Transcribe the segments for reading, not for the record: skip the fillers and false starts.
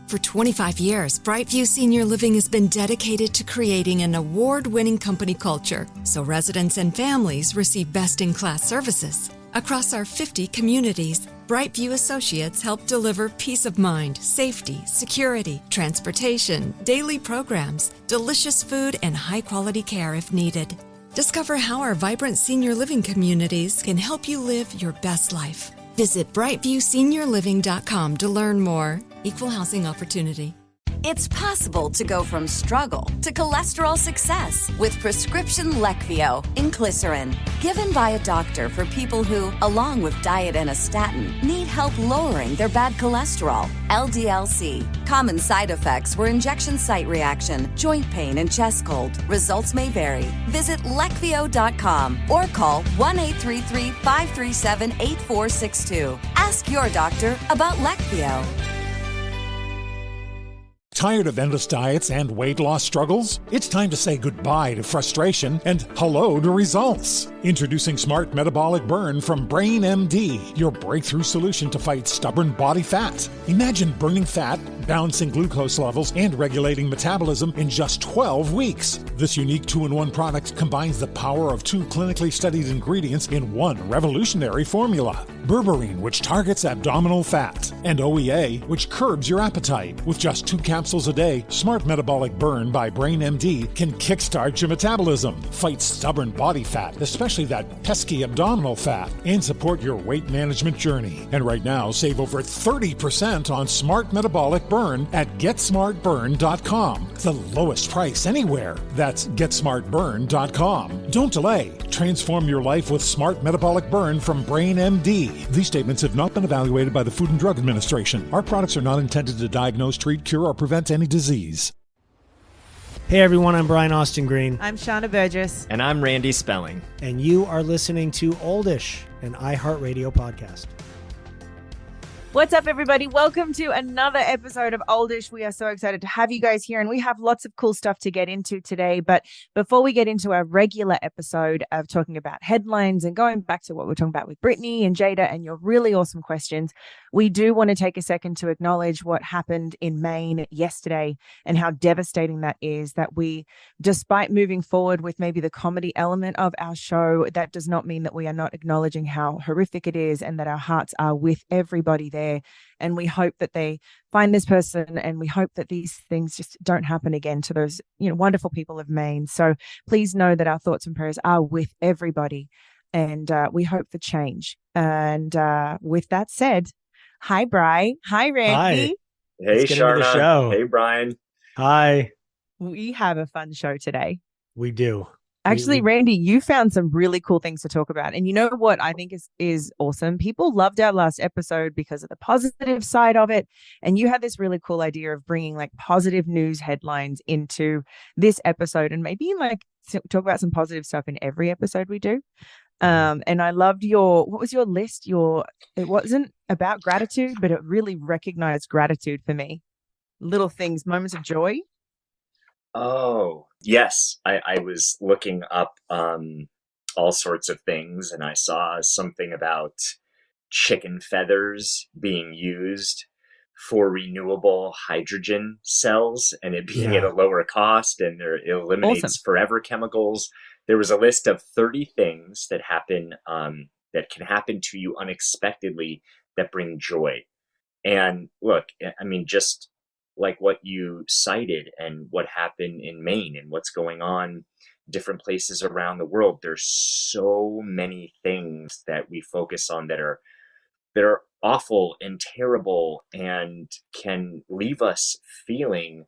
For 25 years, Brightview Senior Living has been dedicated to creating an award-winning company culture so residents and families receive best-in-class services. Across our 50 communities, Brightview associates help deliver peace of mind, safety, security, transportation, daily programs, delicious food, and high-quality care if needed. Discover how our vibrant senior living communities can help you live your best life. Visit brightviewseniorliving.com to learn more. Equal housing opportunity. It's possible to go from struggle to cholesterol success with prescription Leqvio inclisiran, given by a doctor for people who, along with diet and a statin, need help lowering their bad cholesterol, LDL-C. Common side effects were injection site reaction, joint pain, and chest cold. Results may vary. Visit Leqvio.com or call 1-833-537-8462. Ask your doctor about Leqvio. Tired of endless diets and weight loss struggles? It's time to say goodbye to frustration and hello to results. Introducing Smart Metabolic Burn from Brain MD, your breakthrough solution to fight stubborn body fat. Imagine burning fat, balancing glucose levels, and regulating metabolism in just 12 weeks. This unique 2-in-1 product combines the power of 2 clinically studied ingredients in one revolutionary formula. Berberine, which targets abdominal fat, and OEA, which curbs your appetite. With just 2 capsules a day, Smart Metabolic Burn by Brain MD can kickstart your metabolism, fight stubborn body fat, especially that pesky abdominal fat, and support your weight management journey. And right now, save over 30% on Smart Metabolic Burn at GetSmartBurn.com. The lowest price anywhere. That's GetSmartBurn.com. Don't delay. Transform your life with Smart Metabolic Burn from Brain MD. These statements have not been evaluated by the Food and Drug Administration. Our products are not intended to diagnose, treat, cure, or prevent any disease. Hey everyone, I'm Brian Austin Green. I'm Shauna Burgess. And I'm Randy Spelling. And you are listening to Oldish, an iHeartRadio podcast. What's up, everybody? Welcome to another episode of Oldish. We are so excited to have you guys here, and we have lots of cool stuff to get into today. But before we get into our regular episode of talking about headlines and going back to what we're talking about with Brittany and Jada and your really awesome questions, we do want to take a second to acknowledge what happened in Maine yesterday and how devastating that is. That we, despite moving forward with maybe the comedy element of our show, that does not mean that we are not acknowledging how horrific it is and that our hearts are with everybody there. And we hope that they find this person, and we hope that these things just don't happen again to those, wonderful people of Maine. So please know that our thoughts and prayers are with everybody, and we hope for change. And with that said, hi, Bri. Hi, Randy. Hi. Hey, Sharna. Hey, Brian. Hi. We have a fun show today. We do. Actually, Randy, you found some really cool things to talk about. And you know what I think is awesome? People loved our last episode because of the positive side of it. And you had this really cool idea of bringing like positive news headlines into this episode, and maybe like talk about some positive stuff in every episode we do. And I loved what was your list? It wasn't about gratitude, but it really recognized gratitude for me. Little things, moments of joy. Oh, yes. I was looking up all sorts of things, and I saw something about chicken feathers being used for renewable hydrogen cells, and it being at a lower cost, and it eliminates forever chemicals. There was a list of 30 things that happen, that can happen to you unexpectedly that bring joy. And look, I mean, just like what you cited and what happened in Maine and what's going on different places around the world, there's so many things that we focus on that are awful and terrible and can leave us feeling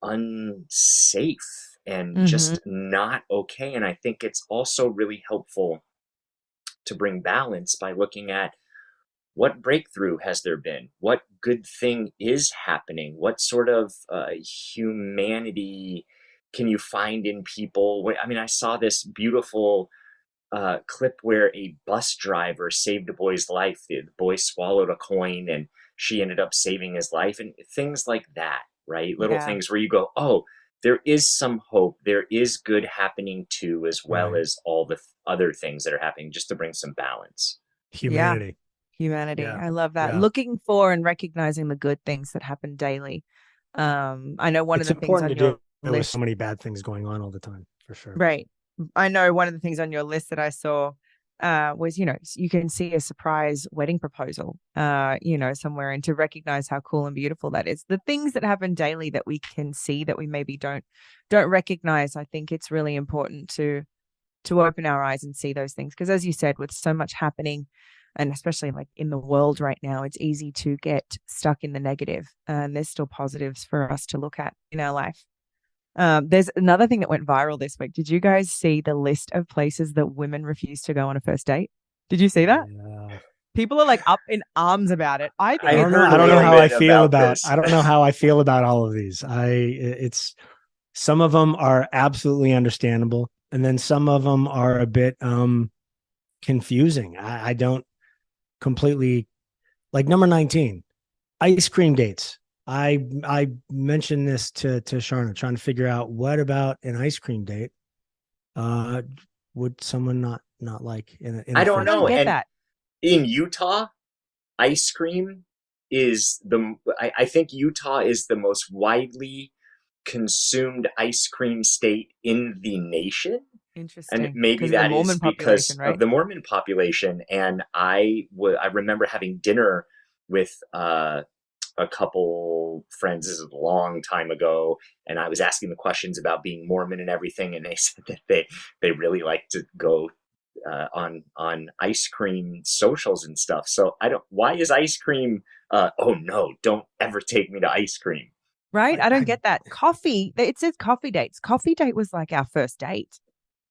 unsafe and just not okay. And I think it's also really helpful to bring balance by looking at what breakthrough has there been? What good thing is happening? What sort of humanity can you find in people? I mean, I saw this beautiful clip where a bus driver saved a boy's life. The boy swallowed a coin and she ended up saving his life, and things like that, right? Little things where you go, oh, there is some hope. There is good happening too, as well as all the other things that are happening, just to bring some balance. Humanity. Humanity. Yeah. I love that. Yeah. Looking for and recognizing the good things that happen daily. I know one It's of the things important on to your do with list, so many bad things going on all the time, for sure. right? I know one of the things on your list that I saw was, you can see a surprise wedding proposal, somewhere, and to recognize how cool and beautiful that is. The things that happen daily that we can see that we maybe don't recognize. I think it's really important to open our eyes and see those things, because as you said, with so much happening, and especially like in the world right now, it's easy to get stuck in the negative, and there's still positives for us to look at in our life. There's another thing that went viral this week. Did you guys see the list of places that women refuse to go on a first date? Did you see that? Yeah. People are like up in arms about it. I think I it's heard I a don't know little how I bit feel about about. this. I don't know how I feel about all of these. It's some of them are absolutely understandable, and then some of them are a bit confusing. I don't completely like number 19, ice cream dates. I mentioned this to Sharna, trying to figure out what about an ice cream date would someone not like in I don't I don't know. get And that. in Utah, ice cream is I think Utah is the most widely consumed ice cream state in the nation. Interesting. And maybe Because of the that Mormon is population, because right? of the Mormon population. And I remember having dinner with a couple friends. This is a long time ago, and I was asking the questions about being Mormon and everything, and they said that they really like to go on ice cream socials and stuff. So why is ice cream? Oh no! Don't ever take me to ice cream. Right? I don't get that. Coffee. It says coffee dates. Coffee date was like our first date.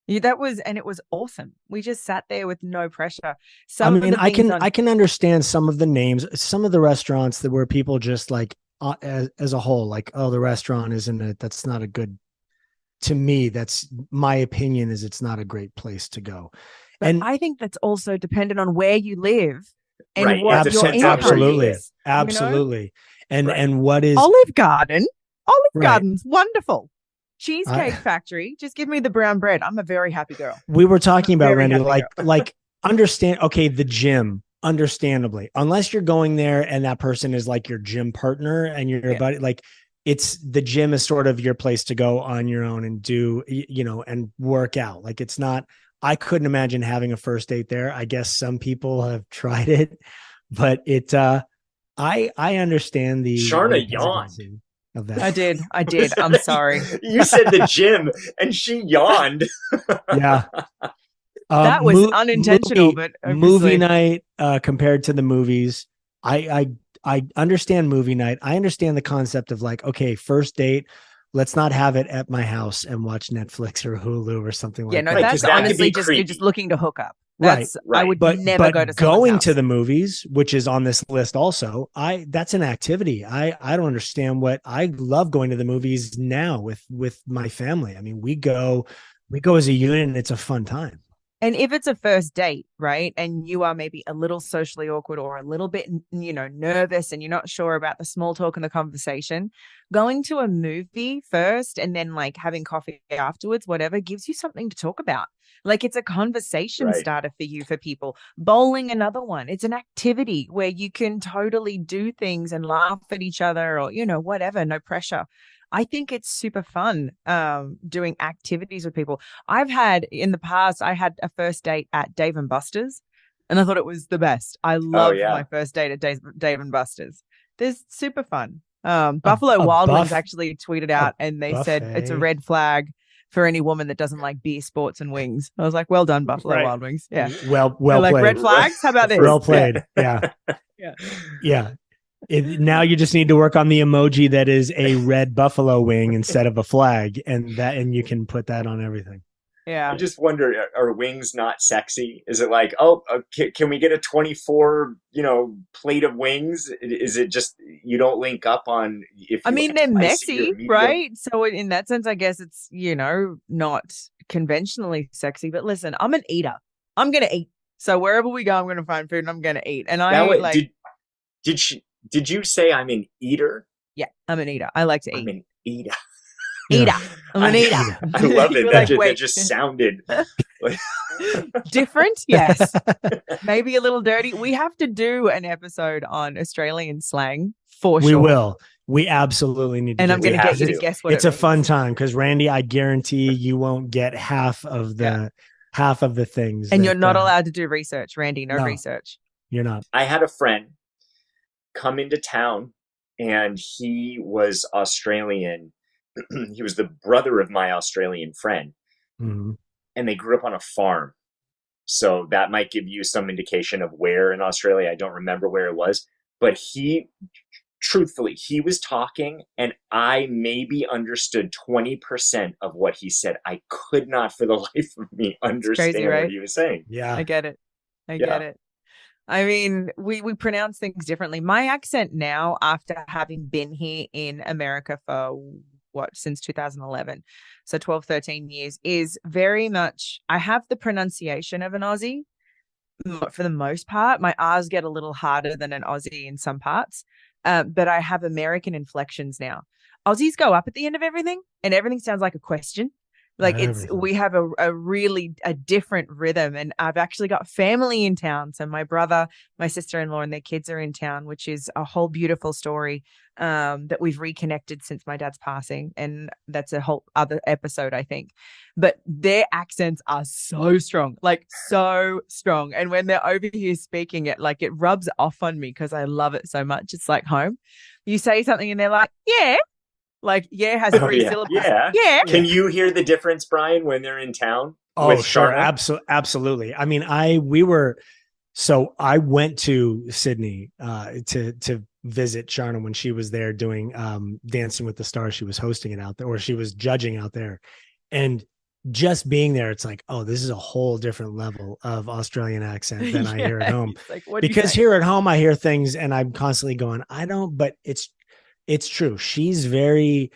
Yeah, and it was awesome. We just sat there with no pressure. I mean, I can understand some of the names, some of the restaurants that where people just like as a whole, like, oh, the restaurant that's not a good. To me, that's my opinion, is it's not a great place to go. But And I think that's also dependent on where you live and Right, what it your depends on income where you absolutely, live. is. absolutely, and Right. and what is Olive Garden? Olive Right. Garden's wonderful. Cheesecake Factory, just give me the brown bread. I'm a very happy girl. we were talking about, Very Randy, happy like understand. Okay, the gym, understandably, unless you're going there and that person is like your gym partner and your buddy, like it's the gym is sort of your place to go on your own and do, and work out. Like it's not. I couldn't imagine having a first date there. I guess some people have tried it, but I understand the Sharna yawned. hesitancy of that. I did. I'm sorry. You said the gym, and she yawned. Yeah. That was unintentional, but movie obviously. night compared to the movies. I understand movie night. I understand the concept of like, okay, first date, let's not have it at my house and watch Netflix or Hulu or something Yeah, like no, that. that's that could honestly be just you're creepy. just looking to hook up. Right, I would but never go to someone's going house. to the movies, which is on this list also, that's an activity. I don't understand what I love going to the movies now with my family. I mean, we go as a unit and it's a fun time. And if it's a first date, right, and you are maybe a little socially awkward or a little bit, nervous, and you're not sure about the small talk and the conversation, going to a movie first and then like having coffee afterwards, whatever, gives you something to talk about. Like it's a conversation Right. starter for people. Bowling, another one. It's an activity where you can totally do things and laugh at each other or, whatever, no pressure. I think it's super fun doing activities with people. In the past, I had a first date at Dave & Buster's, and I thought it was the best. I loved my first date at Dave & Buster's. This super fun. Buffalo Wild Wings actually tweeted out, and they said it's a red flag for any woman that doesn't like beer, sports, and wings. I was like, well done, Buffalo Wild Wings. Yeah. Well like played. Red flags? How about this? Well played. Yeah. Yeah. Now you just need to work on the emoji that is a red buffalo wing instead of a flag, and you can put that on everything. Yeah. I just wonder, are wings not sexy? Is it like, can we get a 24, plate of wings? Is it just you don't link up on if I you mean, like they're spicy or messy, medium? right? So in that sense, I guess it's, not conventionally sexy. But listen, I'm an eater. I'm going to eat. So wherever we go, I'm going to find food and I'm going to eat. And did you say I'm an eater? Yeah, I'm an eater. I like to eat. I'm an eater. Eater. I'm an eater. I love it. That just sounded like different. Yes. Maybe a little dirty. We have to do an episode on Australian slang for sure. We will. We absolutely need to. And I'm going to get you to guess what it's a fun time because Randy, I guarantee you won't get half of the things. And you're not allowed to do research, Randy. No research. You're not. I had a friend come into town, and he was Australian. He was the brother of my Australian friend, mm-hmm. and they grew up on a farm. So that might give you some indication of where in Australia. I don't remember where it was, but truthfully, he was talking and I maybe understood 20% of what he said. I could not for the life of me understand crazy, right? What he was saying. Yeah. I get it. I get it. I mean, we pronounce things differently. My accent now, after having been here in America for since 2011, so 12, 13 years, is very much, I have the pronunciation of an Aussie for the most part. My R's get a little harder than an Aussie in some parts. But I have American inflections now. Aussies go up at the end of everything and everything sounds like a question. Like we have a really different rhythm, and I've actually got family in town. So my brother, my sister-in-law and their kids are in town, which is a whole beautiful story that we've reconnected since my dad's passing. And that's a whole other episode, I think. But their accents are so strong, like so strong. And when they're over here speaking it, like it rubs off on me because I love it so much. It's like home. You say something and they're like, yeah. Like, has 3 syllables. Yeah. Can you hear the difference, Brian, when they're in town? Oh, sure. Absolutely. I mean, I went to Sydney to visit Sharna when she was there doing Dancing with the Stars. She was hosting it out there, or she was judging out there. And just being there, it's like, oh, this is a whole different level of Australian accent than I hear at home. Like, because here at home, I hear things and I'm constantly going, but it's true. She's very,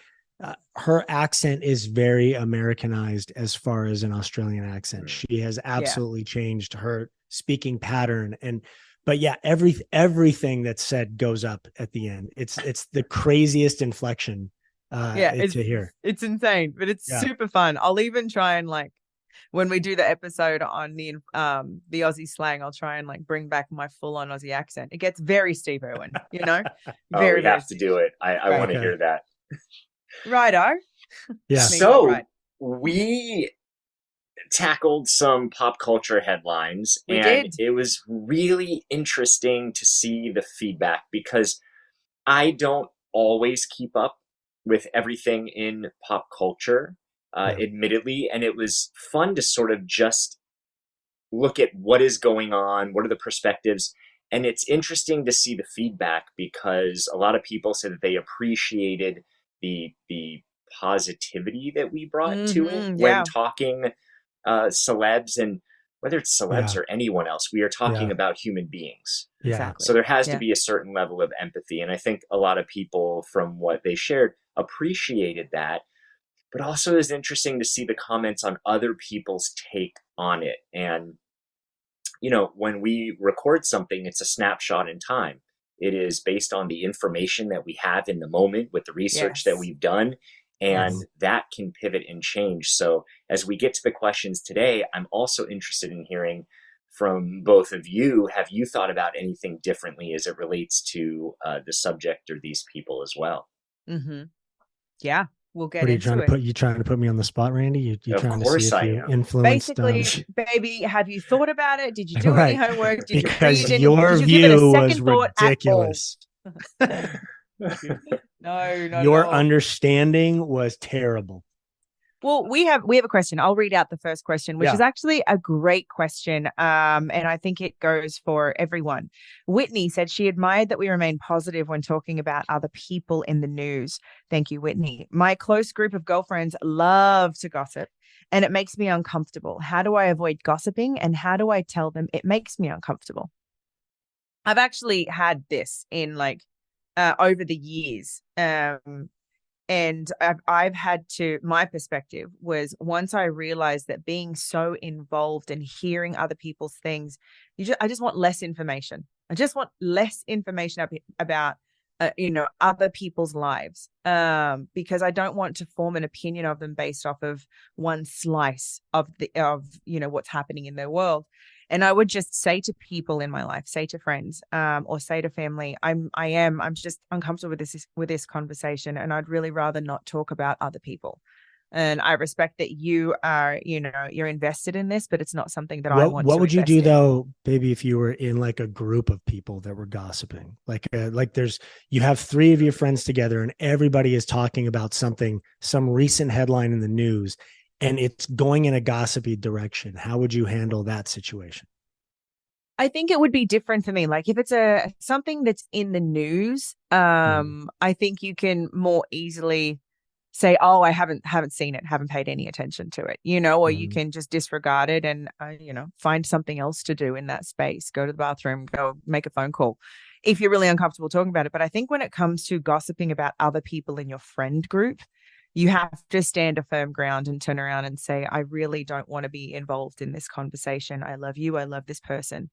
her accent is very Americanized as far as an Australian accent. She has absolutely changed her speaking pattern. But everything that's said goes up at the end. It's the craziest inflection to hear. It's insane, but it's super fun. I'll even try and when we do the episode on the Aussie slang, I'll try and bring back my full on Aussie accent. It gets very Steve Irwin, We have to do it. I want to hear that. Righto. Yeah. So we tackled some pop culture headlines, and it was really interesting to see the feedback because I don't always keep up with everything in pop culture. Admittedly, and it was fun to sort of just look at what is going on, what are the perspectives, and it's interesting to see the feedback because a lot of people said that they appreciated the positivity that we brought to it when talking celebs, and whether it's celebs or anyone else, we are talking about human beings. Exactly. So there has to be a certain level of empathy, and I think a lot of people from what they shared appreciated that. But also it's interesting to see the comments on other people's take on it. And, when we record something, it's a snapshot in time. It is based on the information that we have in the moment with the research that we've done. And that can pivot and change. So as we get to the questions today, I'm also interested in hearing from both of you. Have you thought about anything differently as it relates to the subject or these people as well? Mm-hmm. Yeah. We'll get what are you into trying it. to put? You trying to put me on the spot, Randy? You of trying course to see if you influenced? Basically, baby, have you thought about it? Did you do any homework? Did because you read your did you view give it a was second thought ridiculous. No, your understanding was terrible. Well, we have a question. I'll read out the first question, which is actually a great question. And I think it goes for everyone. Whitney said she admired that we remain positive when talking about other people in the news. Thank you, Whitney. My close group of girlfriends love to gossip, and it makes me uncomfortable. How do I avoid gossiping, and how do I tell them it makes me uncomfortable? I've actually had this in over the years. And I've had to, my perspective was once I realized that being so involved and hearing other people's things, I just want less information. I just want less information about other people's lives, because I don't want to form an opinion of them based off of one slice of what's happening in their world. And I would just say to people in my life, say to friends, or say to family, I'm just uncomfortable with this conversation, and I'd really rather not talk about other people. And I respect that you are, you're invested in this, but it's not something that I want to. What would you do though, baby, if you were in like a group of people that were gossiping? Like you have 3 of your friends together and everybody is talking about something, some recent headline in the news, and it's going in a gossipy direction. How would you handle that situation? I think it would be different for me. Like if it's something that's in the news, I think you can more easily say, oh, I haven't seen it, haven't paid any attention to it, or you can just disregard it and, find something else to do in that space. Go to the bathroom, go make a phone call if you're really uncomfortable talking about it. But I think when it comes to gossiping about other people in your friend group, you have to stand a firm ground and turn around and say, I really don't want to be involved in this conversation. I love you. I love this person.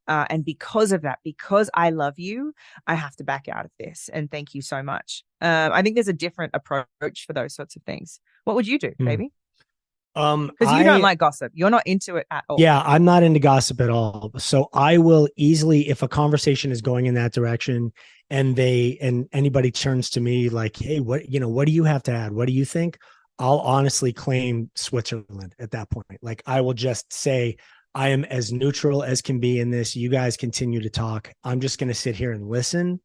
And because of that, because I love you, I have to back out of this. And thank you so much. I think there's a different approach for those sorts of things. What would you do, baby? Because you don't like gossip. You're not into it at all. Yeah, I'm not into gossip at all. So I will easily, if a conversation is going in that direction and anybody turns to me like, hey, what do you have to add? What do you think? I'll honestly claim Switzerland at that point. Like I will just say, I am as neutral as can be in this. You guys continue to talk. I'm just going to sit here and listen.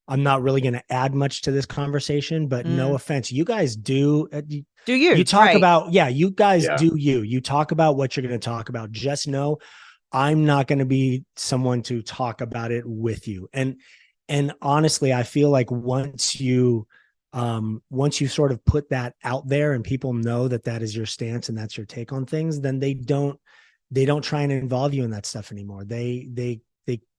I'm not really going to add much to this conversation, but no offense. You guys do you talk right. about, you guys do you talk about what you're going to talk about. Just know I'm not going to be someone to talk about it with you. And honestly, I feel like once you sort of put that out there and people know that is your stance and that's your take on things, then they don't try and involve you in that stuff anymore. They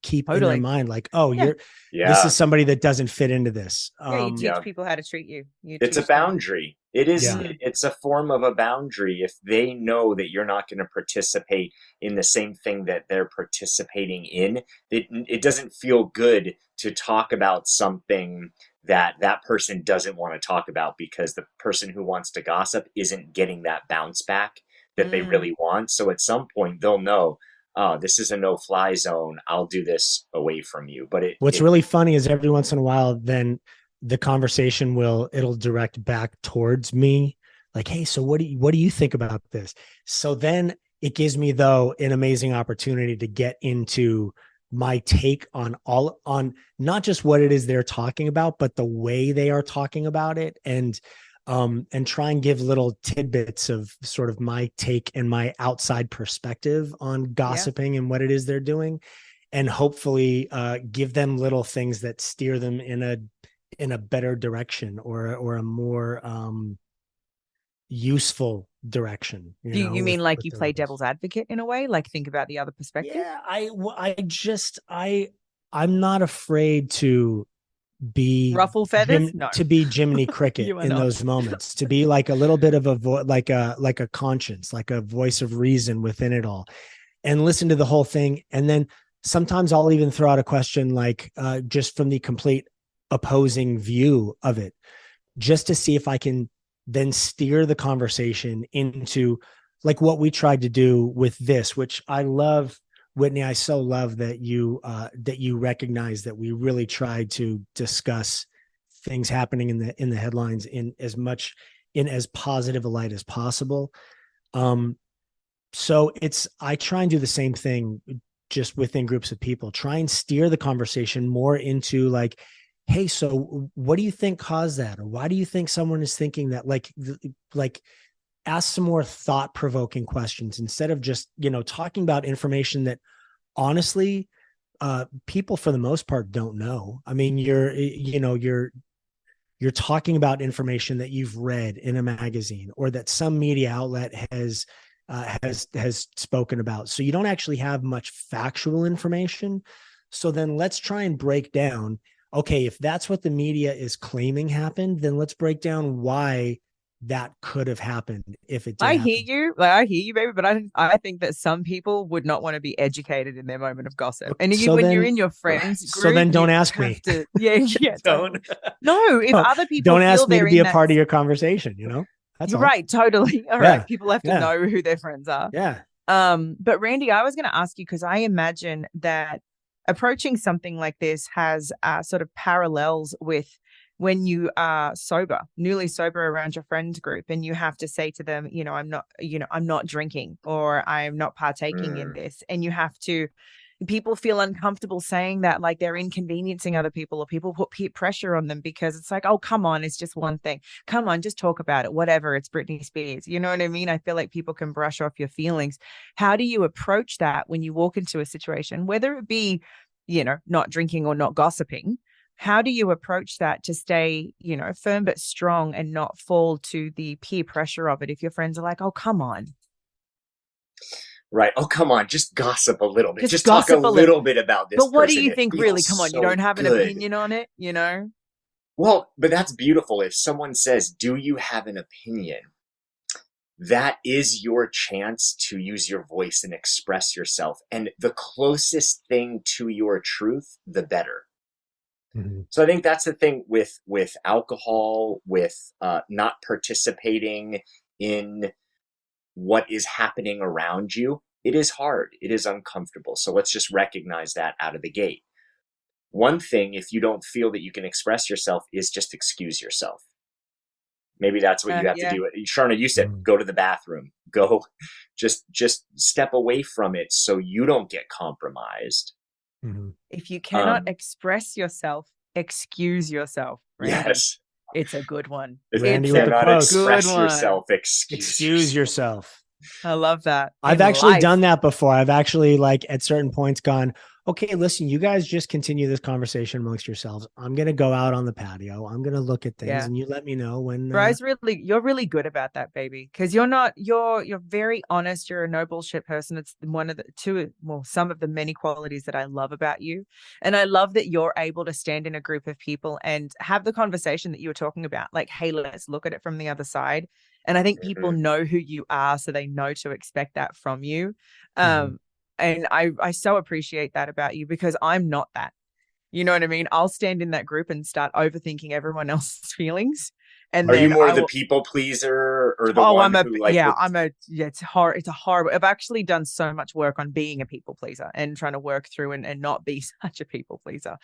keep in their mind like, oh, this is somebody that doesn't fit into this. You teach people how to treat you. It's a boundary. It is. It's a form of a boundary. If they know that you're not going to participate in the same thing that they're participating in, it doesn't feel good to talk about something that person doesn't want to talk about, because the person who wants to gossip isn't getting that bounce back that they really want. So at some point they'll know, oh, this is a no-fly zone. I'll do this away from you. But what's really funny is every once in a while, then the conversation it'll direct back towards me. Like, hey, so what do you think about this? So then it gives me though an amazing opportunity to get into my take on not just what it is they're talking about, but the way they are talking about it. And try and give little tidbits of sort of my take and my outside perspective on gossiping and what it is they're doing, and hopefully give them little things that steer them in a better direction or a more useful direction. You mean like you play devil's advocate in a way, like think about the other perspective? Yeah, I'm not afraid to be ruffle feathers, to be Jiminy Cricket in those moments, to be like a little bit of like a conscience, like a voice of reason within it all, and listen to the whole thing. And then sometimes I'll even throw out a question like just from the complete opposing view of it, just to see if I can then steer the conversation into like what we tried to do with this, which I love. Whitney, I so love that you recognize that we really tried to discuss things happening in the headlines in as positive a light as possible. So I try and do the same thing just within groups of people, try and steer the conversation more into like, hey, so what do you think caused that? Or why do you think someone is thinking that? Like ask some more thought-provoking questions instead of just, talking about information that honestly, people for the most part don't know. I mean, you're talking about information that you've read in a magazine or that some media outlet has spoken about. So you don't actually have much factual information. So then let's try and break down, okay, if that's what the media is claiming happened, then let's break down why that could have happened if it did I happen. hear you, baby, but I think that some people would not want to be educated in their moment of gossip. And when you're in your friends group, so then don't ask me. Yeah, don't. No, if other people don't ask feel me to be a that, part of your conversation, you know? That's you're all. right, totally. All right, people have to know who their friends are. Yeah. But Randy, I was going to ask you, because I imagine that approaching something like this has sort of parallels with when you are newly sober around your friends group, and you have to say to them, I'm not drinking, or I'm not partaking in this. And people feel uncomfortable saying that, like they're inconveniencing other people, or people put peer pressure on them, because it's like, oh, come on, it's just one thing. Come on, just talk about it. Whatever, it's Britney Spears. You know what I mean? I feel like people can brush off your feelings. How do you approach that when you walk into a situation, whether it be, not drinking or not gossiping? How do you approach that to stay, firm but strong, and not fall to the peer pressure of it if your friends are like, oh, come on? Right. Oh, come on. Just gossip a little bit. Just talk a little bit about this. But what person. do you think, really? Come on. You don't have an opinion on it, Well, but that's beautiful. If someone says, do you have an opinion? That is your chance to use your voice and express yourself. And the closest thing to your truth, the better. Mm-hmm. So I think that's the thing with alcohol, with not participating in what is happening around you. It is hard. It is uncomfortable. So let's just recognize that out of the gate. One thing, if you don't feel that you can express yourself, is just excuse yourself. Maybe that's what you have to do. Sharna, you said, go to the bathroom. Go, just step away from it so you don't get compromised. Mm-hmm. If you cannot express yourself, excuse yourself. Randy. Yes. It's a good one. If you cannot express yourself, excuse yourself. I love that. I've actually done that before. I've actually, at certain points, gone, okay, listen, you guys just continue this conversation amongst yourselves. I'm going to go out on the patio. I'm going to look at things, and you let me know when. You're really good about that, baby. Because you're very honest. You're a no bullshit person. It's one of some of the many qualities that I love about you. And I love that you're able to stand in a group of people and have the conversation that you were talking about. Like, hey, let's look at it from the other side. And I think people know who you are, so they know to expect that from you. And I so appreciate that about you, because I'm not that. You know what I mean? I'll stand in that group and start overthinking everyone else's feelings. And are you more the people pleaser, or the one who it's horrible. I've actually done so much work on being a people pleaser and trying to work through and not be such a people pleaser.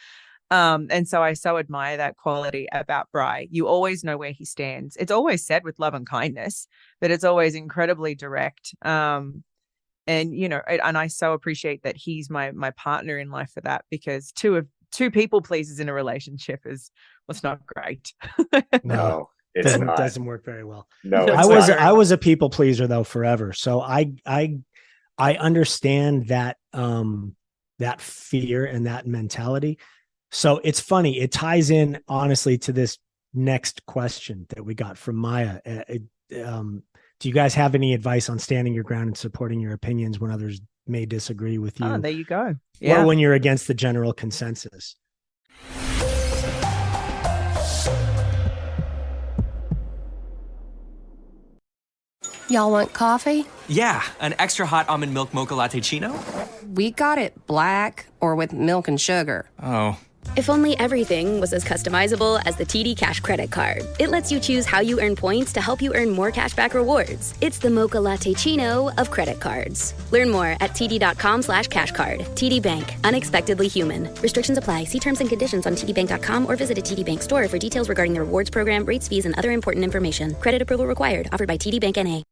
And so I so admire that quality about Bri. You always know where he stands. It's always said with love and kindness, but it's always incredibly direct. And I so appreciate that he's my partner in life for that, because two people pleasers in a relationship was not great. No, it doesn't work very well. No, I was a people pleaser though forever. So I understand that that fear and that mentality. So it's funny. It ties in honestly to this next question that we got from Maya. Do you guys have any advice on standing your ground and supporting your opinions when others may disagree with you? Oh, there you go. Yeah. Or when you're against the general consensus? Y'all want coffee? Yeah, an extra hot almond milk mocha latte chino? We got it black or with milk and sugar. Oh. If only everything was as customizable as the TD Cash credit card. It lets you choose how you earn points to help you earn more cashback rewards. It's the Mocha Latte Chino of credit cards. Learn more at td.com/cashcard. TD Bank, unexpectedly human. Restrictions apply. See terms and conditions on tdbank.com or visit a TD Bank store for details regarding the rewards program, rates, fees, and other important information. Credit approval required. Offered by TD Bank N.A.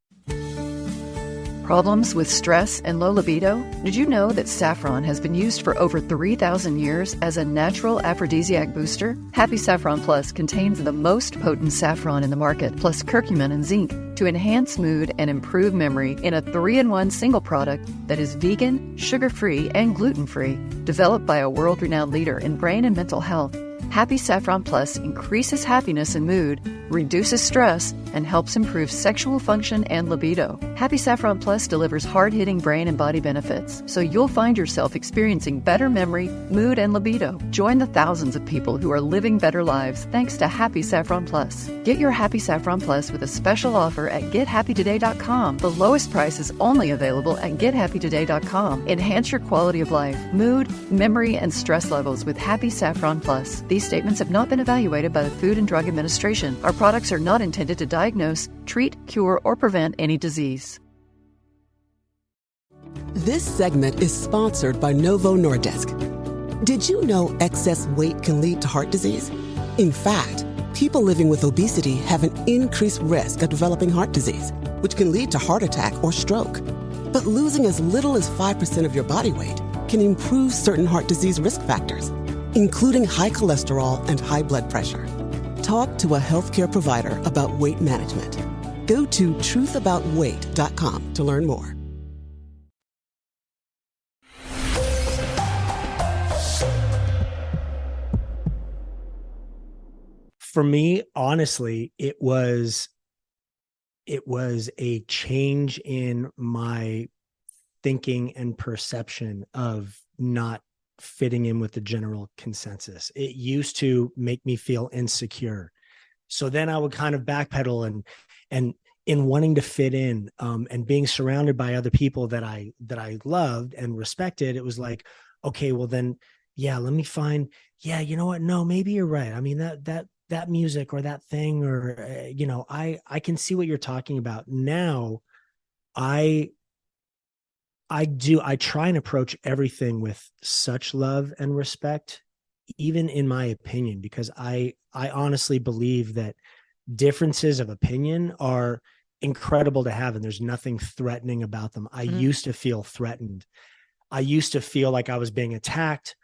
Problems with stress and low libido? Did you know that saffron has been used for over 3,000 years as a natural aphrodisiac booster? Happy Saffron Plus contains the most potent saffron in the market, plus curcumin and zinc, to enhance mood and improve memory in a 3-in-1 single product that is vegan, sugar-free, and gluten-free. Developed by a world-renowned leader in brain and mental health, Happy Saffron Plus increases happiness and mood, reduces stress, and helps improve sexual function and libido. Happy Saffron Plus delivers hard-hitting brain and body benefits, so you'll find yourself experiencing better memory, mood, and libido. Join the thousands of people who are living better lives thanks to Happy Saffron Plus. Get your Happy Saffron Plus with a special offer at gethappytoday.com. The lowest price is only available at gethappytoday.com. Enhance your quality of life, mood, memory, and stress levels with Happy Saffron Plus. These statements have not been evaluated by the Food and Drug Administration. Our products are not intended to diagnose, treat, cure, or prevent any disease. This segment is sponsored by Novo Nordisk. Did you know excess weight can lead to heart disease? In fact, people living with obesity have an increased risk of developing heart disease, which can lead to heart attack or stroke. But losing as little as 5% of your body weight can improve certain heart disease risk factors, including high cholesterol and high blood pressure. Talk to a healthcare provider about weight management. Go to truthaboutweight.com to learn more. For me, honestly, it was a change in my thinking and perception of not fitting in with the general consensus. It used to make me feel insecure. So then I would kind of backpedal and in wanting to fit in, and being surrounded by other people that I loved and respected. It was like, okay, well then, yeah, let me find, yeah, you know what? No, maybe you're right. I mean, that music or that thing, or, I can see what you're talking about. Now I try and approach everything with such love and respect, even in my opinion, because I honestly believe that differences of opinion are incredible to have, and there's nothing threatening about them. I used to feel threatened. I used to feel like I was being attacked,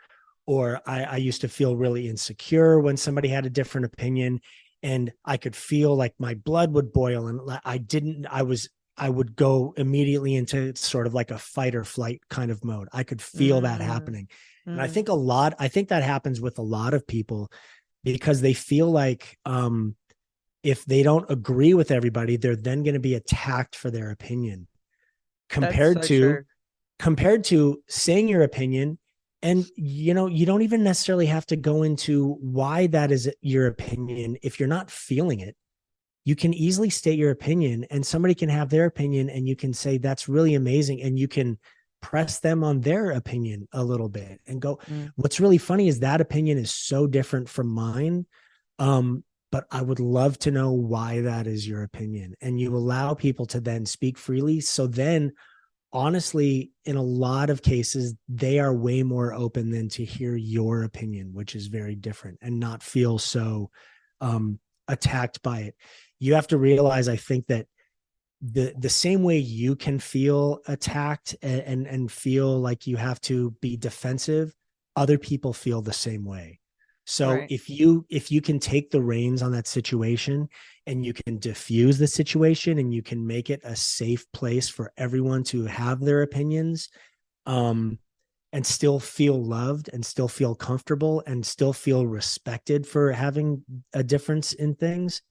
or I used to feel really insecure when somebody had a different opinion, and I could feel like my blood would boil, and I would go immediately into sort of like a fight or flight kind of mode. I could feel that happening. And I think that happens with a lot of people, because they feel like if they don't agree with everybody, they're then going to be attacked for their opinion, compared to saying your opinion. And, you don't even necessarily have to go into why that is your opinion. If you're not feeling it, you can easily state your opinion, and somebody can have their opinion, and you can say, that's really amazing. And you can press them on their opinion a little bit and go, what's really funny is that opinion is so different from mine. But I would love to know why that is your opinion. And you allow people to then speak freely. So then, honestly, in a lot of cases, they are way more open than to hear your opinion, which is very different, and not feel so attacked by it. You have to realize, I think, that the same way you can feel attacked and feel like you have to be defensive, other people feel the same way. So Right. if you can take the reins on that situation, and you can diffuse the situation, and you can make it a safe place for everyone to have their opinions, and still feel loved, and still feel comfortable, and still feel respected for having a difference in things,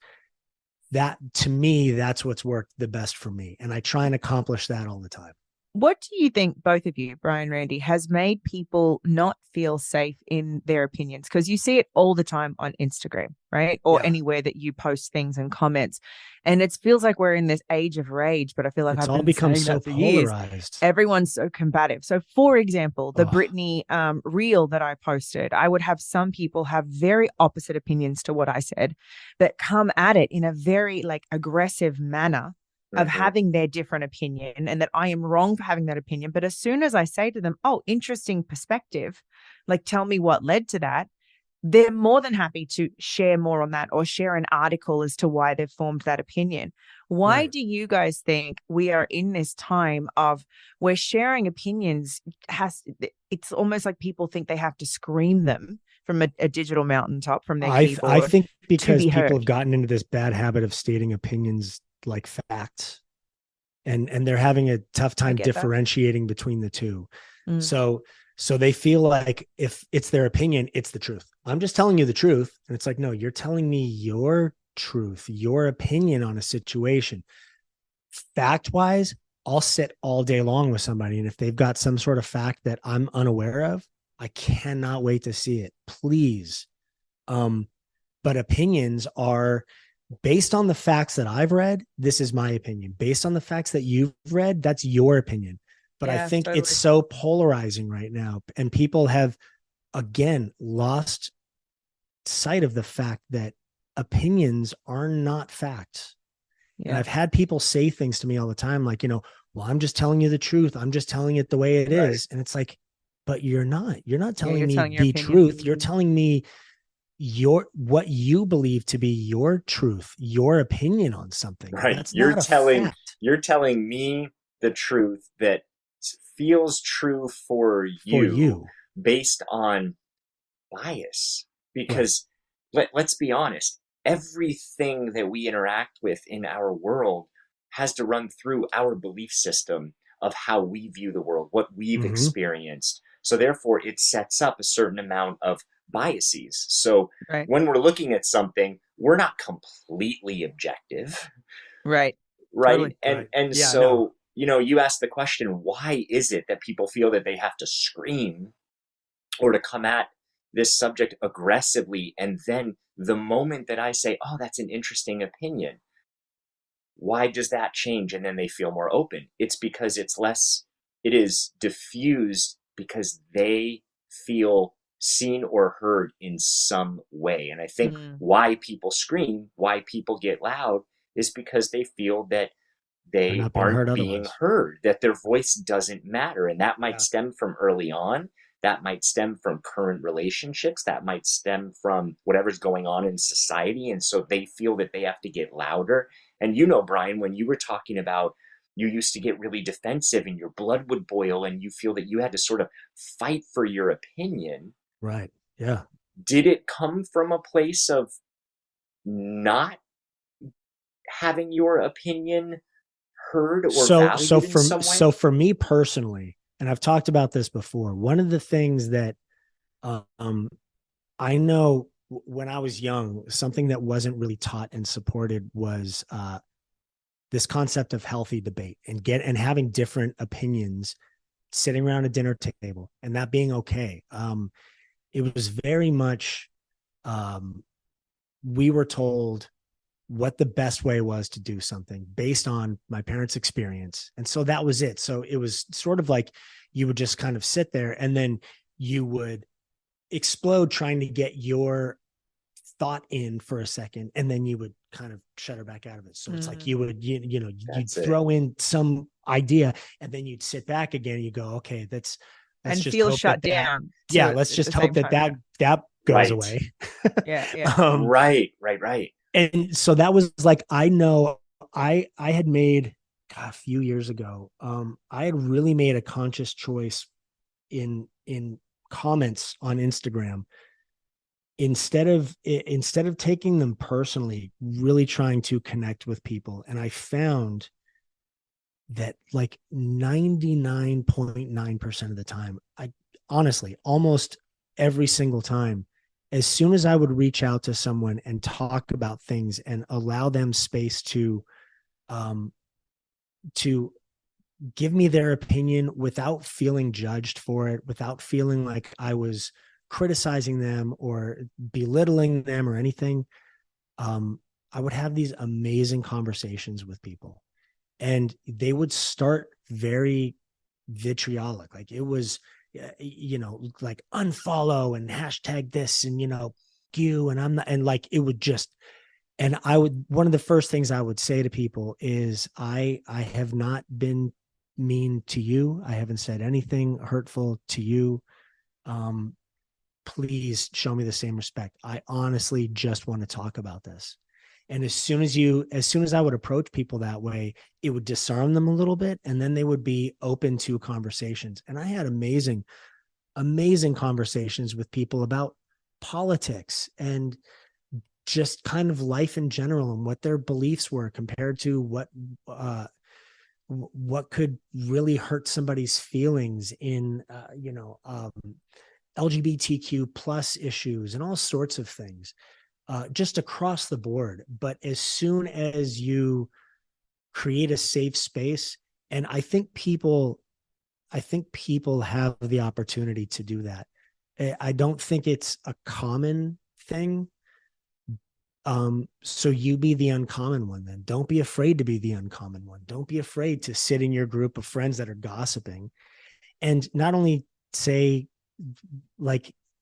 that, to me, that's what's worked the best for me. And I try and accomplish that all the time. What do you think, both of you, Brian, Randy, has made people not feel safe in their opinions? Because you see it all the time on Instagram, right? Or anywhere that you post things and comments. And it feels like we're in this age of rage, but I feel like It's I've all been become saying so that for years. polarized. Everyone's so combative. So, for example, the Britney reel that I posted, I would have some people have very opposite opinions to what I said, that come at it in a very aggressive manner of having their different opinion, and that I am wrong for having that opinion. But as soon as I say to them, oh, interesting perspective, tell me what led to that, they're more than happy to share more on that, or share an article as to why they've formed that opinion. Why do you guys think we are in this time of where sharing opinions it's almost like people think they have to scream them from a digital mountaintop from their keyboard? I think because be people heard. have gotten into this bad habit of stating opinions like facts, and they're having a tough time get that. differentiating between the two. So So they feel like if it's their opinion, it's the truth. I'm just telling you the truth. And it's like, no, you're telling me your truth, your opinion on a situation. Fact wise, I'll sit all day long with somebody. And if they've got some sort of fact that I'm unaware of, I cannot wait to see it. Please. But opinions are based on the facts that I've read. This is my opinion. Based on the facts that you've read, that's your opinion. But I think it's so polarizing right now. And people have, again, lost sight of the fact that opinions are not facts. Yeah. And I've had people say things to me all the time, like, well, I'm just telling you the truth. I'm just telling it the way it is. And it's like, but you're not telling me the truth. You're telling me what you believe to be your truth, your opinion on something. Right. That's you're not a fact. You're telling me the truth that feels true for you based on bias. Because let's be honest, everything that we interact with in our world has to run through our belief system of how we view the world, what we've experienced. So therefore, it sets up a certain amount of biases. So when we're looking at something, we're not completely objective. Right. Totally. And so, you asked the question, why is it that people feel that they have to scream or to come at this subject aggressively? And then the moment that I say, oh, that's an interesting opinion, why does that change? And then they feel more open. It's because it is diffused because they feel seen or heard in some way. And I think why people scream, why people get loud is because they feel that they aren't being heard, that their voice doesn't matter. And that might stem from early on. That might stem from current relationships. That might stem from whatever's going on in society. And so they feel that they have to get louder. And Brian, when you were talking about you used to get really defensive and your blood would boil and you feel that you had to sort of fight for your opinion. Right. Yeah. Did it come from a place of not having your opinion heard or valued in some way? So for me personally, and I've talked about this before, one of the things that I know when I was young, something that wasn't really taught and supported was this concept of healthy debate and having different opinions sitting around a dinner table and that being okay. It was very much, we were told what the best way was to do something based on my parents' experience. And so that was it. So it was sort of like you would just kind of sit there and then you would explode trying to get your thought in for a second. And then you would kind of shut her back out of it. So it's like you would, you'd throw in some idea and then you'd sit back again and you go, okay, let's and just feel shut down. Yeah. Let's just hope that goes away. Yeah. Right. And so that was like, I know I had made a few years ago, I had really made a conscious choice in comments on Instagram, instead of taking them personally, really trying to connect with people. And I found that like 99.9% of the time, I honestly, almost every single time, as soon as I would reach out to someone and talk about things and allow them space to give me their opinion without feeling judged for it, without feeling like I was criticizing them or belittling them or anything, I would have these amazing conversations with people. And they would start very vitriolic. Like it was, like unfollow and hashtag this and, you and I'm not, and like, it would just, and one of the first things I would say to people is I have not been mean to you. I haven't said anything hurtful to you. Please show me the same respect. I honestly just want to talk about this. And as soon as I would approach people that way, it would disarm them a little bit. And then they would be open to conversations. And I had amazing conversations with people about politics and just kind of life in general and what their beliefs were compared to what what could really hurt somebody's feelings in, LGBTQ plus issues and all sorts of things, just across the board. But as soon as you create a safe space, and I think people have the opportunity to do that. I don't think it's a common thing. So you be the uncommon one then. Don't be afraid to be the uncommon one. Don't be afraid to sit in your group of friends that are gossiping and not only say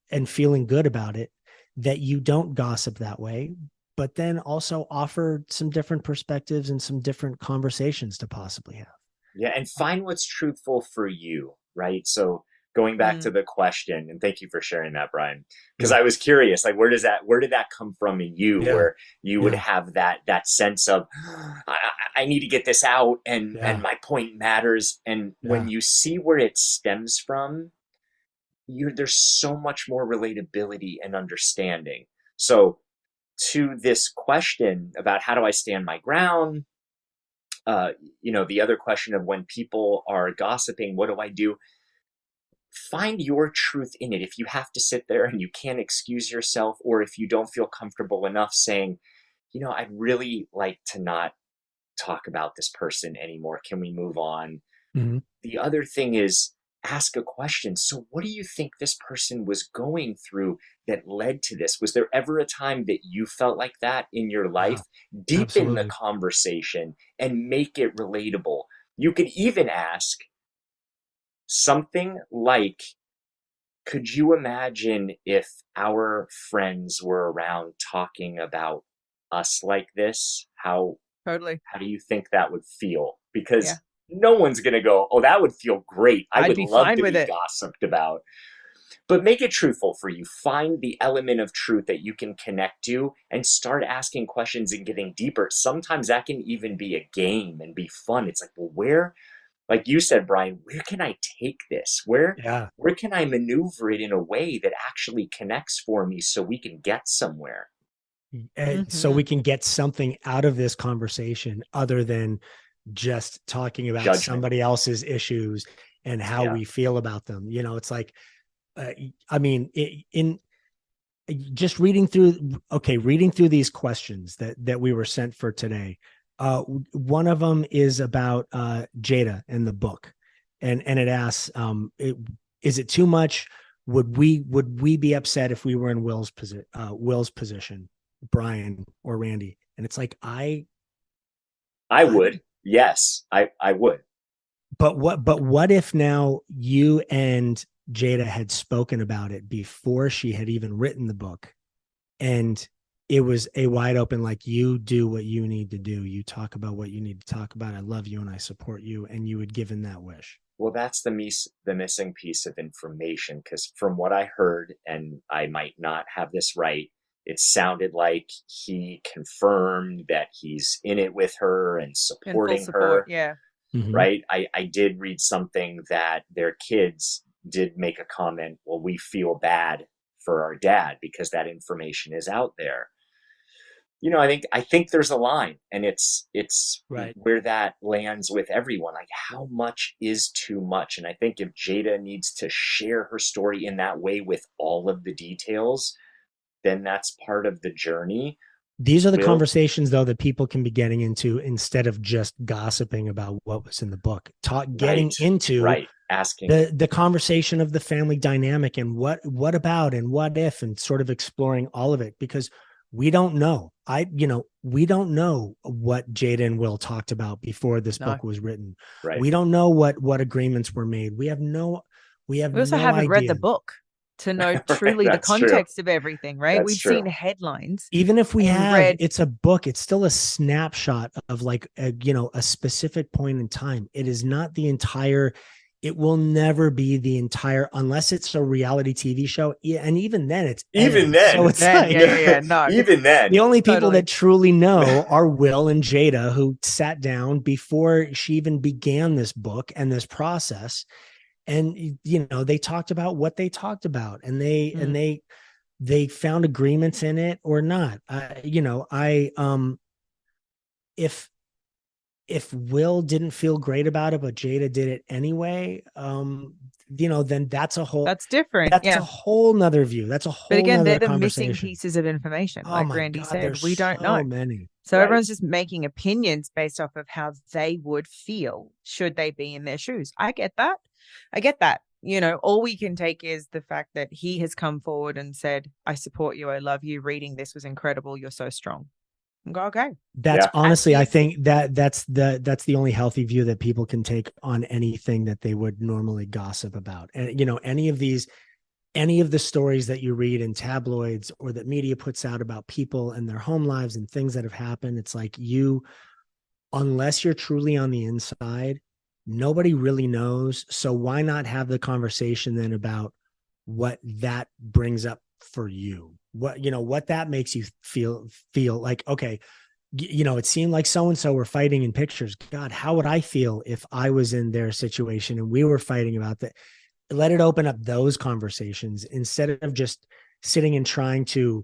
and feeling good about it, that you don't gossip that way, but then also offer some different perspectives and some different conversations to possibly have. Yeah. And find what's truthful for you, right? So going back to the question, and thank you for sharing that, Brian, because I was curious, like, where did that come from in you, where you would have that sense of, I need to get this out and my point matters. And when you see where it stems from, there's so much more relatability and understanding. So to this question about how do I stand my ground, the other question of when people are gossiping, what do I do? Find your truth in it. If you have to sit there and you can't excuse yourself, or if you don't feel comfortable enough saying, I'd really like to not talk about this person anymore. Can we move on? Mm-hmm. The other thing is ask a question. So what do you think this person was going through that led to this? Was there ever a time that you felt like that in your life? Deepen the conversation and make it relatable. You could even ask something like, could you imagine if our friends were around talking about us like this? How do you think that would feel? Because no one's going to go, oh, that would feel great. I would love to be gossiped about. But make it truthful for you. Find the element of truth that you can connect to and start asking questions and getting deeper. Sometimes that can even be a game and be fun. It's like, well, where, like you said, Brian, where can I take this? Where can I maneuver it in a way that actually connects for me so we can get somewhere? So we can get something out of this conversation other than just talking about somebody else's issues and how we feel about them. It's like, in just reading through these questions that we were sent for today. One of them is about Jada and the book, and it asks, is it too much? Would we be upset if we were in Will's position, Brian or Randy? And it's like, I would. Yes, I would. But what if now you and Jada had spoken about it before she had even written the book, and it was a wide open, like, you do what you need to do. You talk about what you need to talk about. I love you and I support you. And you would give in that wish. Well, that's the missing piece of information, because from what I heard, and I might not have this right, it sounded like he confirmed that he's in it with her and supporting her. Yeah. Mm-hmm. Right. I did read something that their kids did make a comment. Well, we feel bad for our dad because that information is out there. I think there's a line, and it's right where that lands with everyone. Like, how much is too much? And I think if Jada needs to share her story in that way with all of the details, then that's part of the journey. These are the conversations, though, that people can be getting into instead of just gossiping about what was in the book. Getting into asking the conversation of the family dynamic and what about and what if, and sort of exploring all of it, because we don't know. We don't know what Jada and Will talked about before this book was written. Right. We don't know what agreements were made. We also haven't read the book to know truly the context of everything, right? We've seen headlines. Even if we have, it's a book, it's still a snapshot of like a specific point in time. It is not the entire, it will never be the entire, unless it's a reality TV show. Yeah, and even then it's even then. So it's like, no. Even then. The only people that truly know are Will and Jada, who sat down before she even began this book and this process. And, they talked about what they talked about, and they found agreements in it or not. If if Will didn't feel great about it, but Jada did it anyway, then that's different. That's a whole nother view. That's a whole But again, they're nother the missing conversation. pieces of information. Oh like my Randy God, said, we don't know. Many. So everyone's just making opinions based off of how they would feel should they be in their shoes. I get that. All we can take is the fact that he has come forward and said, I support you. I love you. Reading this was incredible. You're so strong. And go, okay. That's honestly, I think that's the only healthy view that people can take on anything that they would normally gossip about. And, any of the stories that you read in tabloids or that media puts out about people and their home lives and things that have happened, it's like unless you're truly on the inside, nobody really knows. So why not have the conversation then about what that brings up for you? What that makes you feel like, okay, it seemed like so-and-so were fighting in pictures. God, how would I feel if I was in their situation and we were fighting about that? Let it open up those conversations instead of just sitting and trying to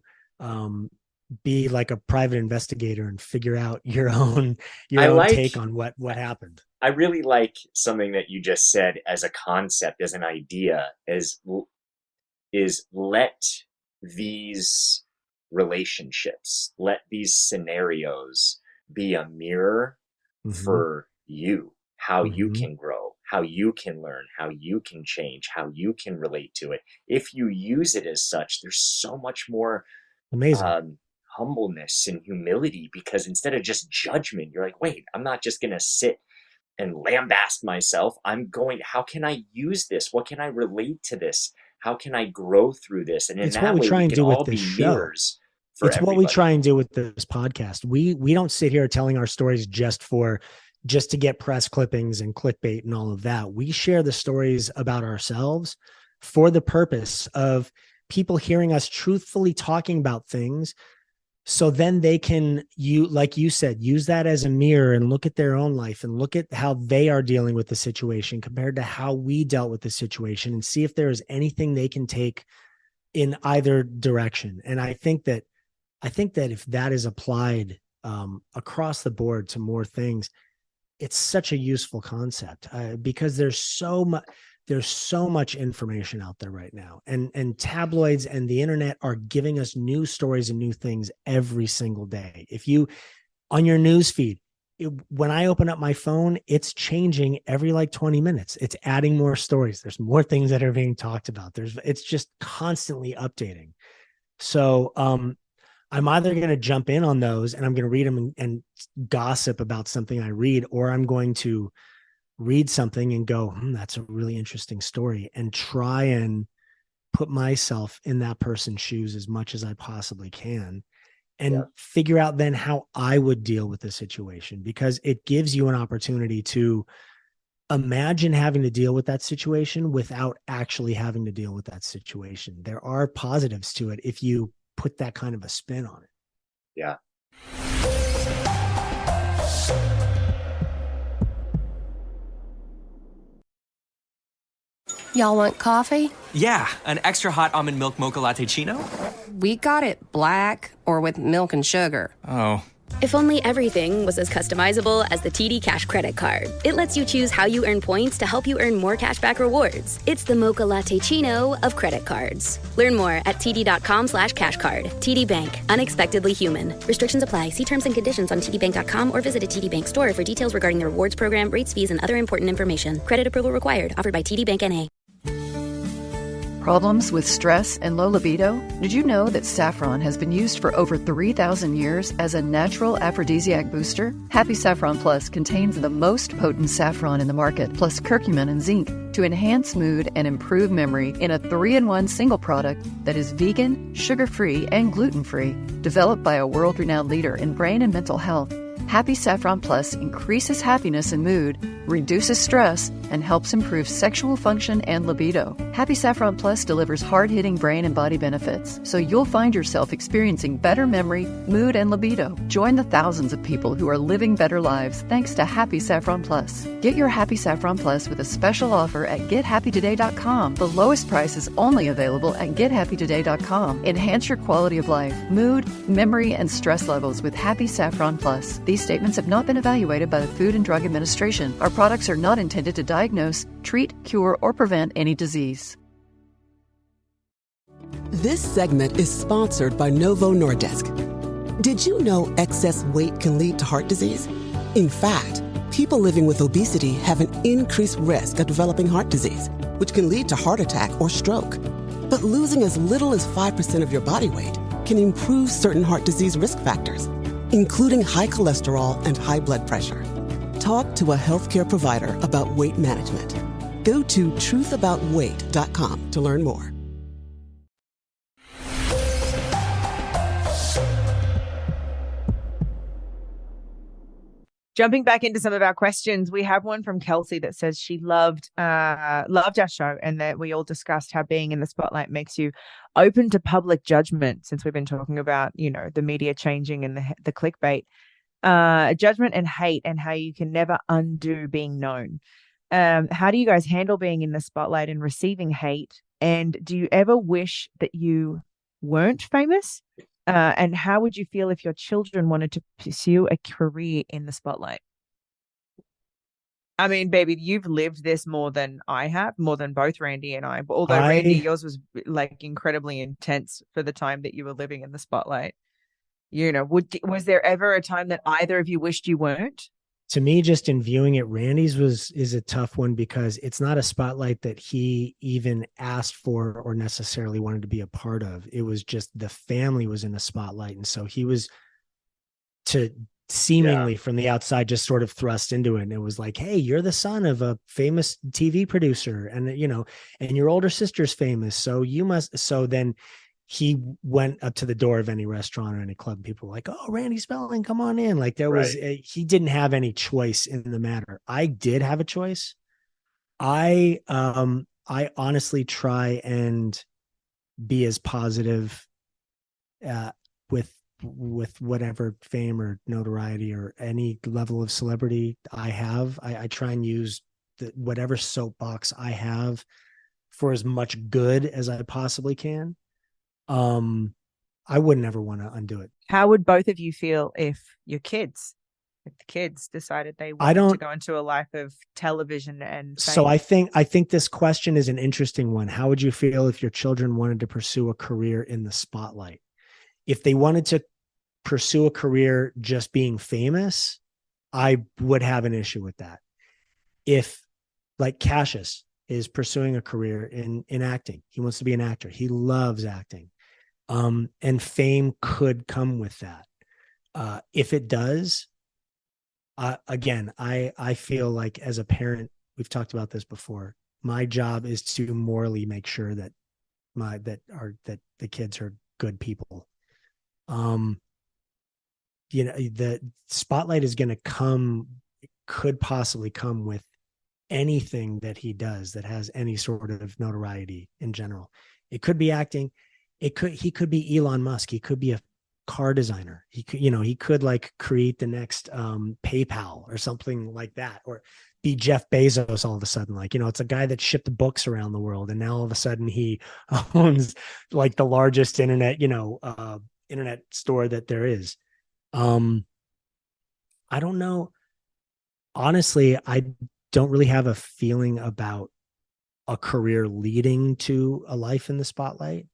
be like a private investigator and figure out your own take on what happened. I really like something that you just said as a concept, as an idea, is let these relationships, let these scenarios be a mirror for you, how you can grow, how you can learn, how you can change, how you can relate to it. If you use it as such, there's so much more amazing humbleness and humility, because instead of just judgment, you're like, wait, I'm not just going to sit and lambast myself. How can I use this? What can I relate to this? How can I grow through this? And in that way, we can all be mirrors for everybody. It's what we try and do with this podcast. We don't sit here telling our stories just to get press clippings and clickbait and all of that. We share the stories about ourselves for the purpose of people hearing us truthfully talking about things. So then they can, like you said, use that as a mirror and look at their own life and look at how they are dealing with the situation compared to how we dealt with the situation, and see if there is anything they can take in either direction. And I think that if that is applied across the board to more things, it's such a useful concept because there's so much information out there right now, and tabloids and the internet are giving us new stories and new things every single day. If you, on your news feed, when I open up my phone, it's changing every 20 minutes. It's adding more stories. There's more things that are being talked about. It's just constantly updating. So, I'm either going to jump in on those and I'm going to read them and gossip about something I read, or I'm going to read something and go, that's a really interesting story, and try and put myself in that person's shoes as much as I possibly can, and figure out then how I would deal with the situation, because it gives you an opportunity to imagine having to deal with that situation without actually having to deal with that situation. There are positives to it if you put that kind of a spin on it. Yeah. Y'all want coffee? Yeah, an extra hot almond milk mocha latte chino? We got it black or with milk and sugar. Oh. If only everything was as customizable as the TD Cash credit card. It lets you choose how you earn points to help you earn more cashback rewards. It's the Mocha Latte Chino of credit cards. Learn more at td.com/cashcard. TD Bank, unexpectedly human. Restrictions apply. See terms and conditions on tdbank.com or visit a TD Bank store for details regarding the rewards program, rates, fees, and other important information. Credit approval required. Offered by TD Bank N.A. Problems with stress and low libido? Did you know that saffron has been used for over 3,000 years as a natural aphrodisiac booster? Happy Saffron Plus contains the most potent saffron in the market, plus curcumin and zinc, to enhance mood and improve memory in a 3-in-1 single product that is vegan, sugar-free, and gluten-free. Developed by a world-renowned leader in brain and mental health, Happy Saffron Plus increases happiness and mood, reduces stress, and helps improve sexual function and libido. Happy Saffron Plus delivers hard-hitting brain and body benefits, so you'll find yourself experiencing better memory, mood, and libido. Join the thousands of people who are living better lives thanks to Happy Saffron Plus. Get your Happy Saffron Plus with a special offer at GetHappyToday.com. The lowest price is only available at GetHappyToday.com. Enhance your quality of life, mood, memory, and stress levels with Happy Saffron Plus. These statements have not been evaluated by the Food and Drug Administration. Our products are not intended to diagnose, treat, cure, or prevent any disease. This segment is sponsored by Novo Nordisk. Did you know excess weight can lead to heart disease? In fact, people living with obesity have an increased risk of developing heart disease, which can lead to heart attack or stroke. But losing as little as 5% of your body weight can improve certain heart disease risk factors, including high cholesterol and high blood pressure. Talk to a healthcare provider about weight management. Go to truthaboutweight.com to learn more. Jumping back into some of our questions, we have one from Kelsey that says she loved our show, and that we all discussed how being in the spotlight makes you open to public judgment, since we've been talking about, the media changing and the clickbait, judgment and hate, and how you can never undo being known. How do you guys handle being in the spotlight and receiving hate? And do you ever wish that you weren't famous? And how would you feel if your children wanted to pursue a career in the spotlight? I mean, baby, you've lived this more than I have, more than both Randy and I. But although Randy, yours was like incredibly intense for the time that you were living in the spotlight. Was there ever a time that either of you wished you weren't? To me, just in viewing it, Randy's is a tough one because it's not a spotlight that he even asked for or necessarily wanted to be a part of. It was just the family was in the spotlight. And so he was seemingly from the outside just sort of thrust into it. And it was like, hey, you're the son of a famous TV producer, and and your older sister's famous. So you must. So then he went up to the door of any restaurant or any club, and people were like, oh, Randy Spelling, come on in. Like he didn't have any choice in the matter. I did have a choice. I honestly try and be as positive with whatever fame or notoriety or any level of celebrity I have. I try and use whatever soapbox I have for as much good as I possibly can. I would never want to undo it. How would both of you feel if the kids decided they wanted to go into a life of television and fame? So I think this question is an interesting one. How would you feel if your children wanted to pursue a career in the spotlight? If they wanted to pursue a career just being famous, I would have an issue with that. If, like Cassius is pursuing a career in acting, he wants to be an actor. He loves acting. And fame could come with that. If it does, again, I feel like as a parent, we've talked about this before. My job is to morally make sure that the kids are good people. The spotlight is going to could possibly come with anything that he does that has any sort of notoriety in general. It could be acting. He could be Elon Musk. He could be a car designer. He could like create the next PayPal or something like that, or be Jeff Bezos all of a sudden. Like, it's a guy that shipped books around the world, and now all of a sudden he owns like the largest internet store that there is. I don't know. Honestly, I don't really have a feeling about a career leading to a life in the spotlight.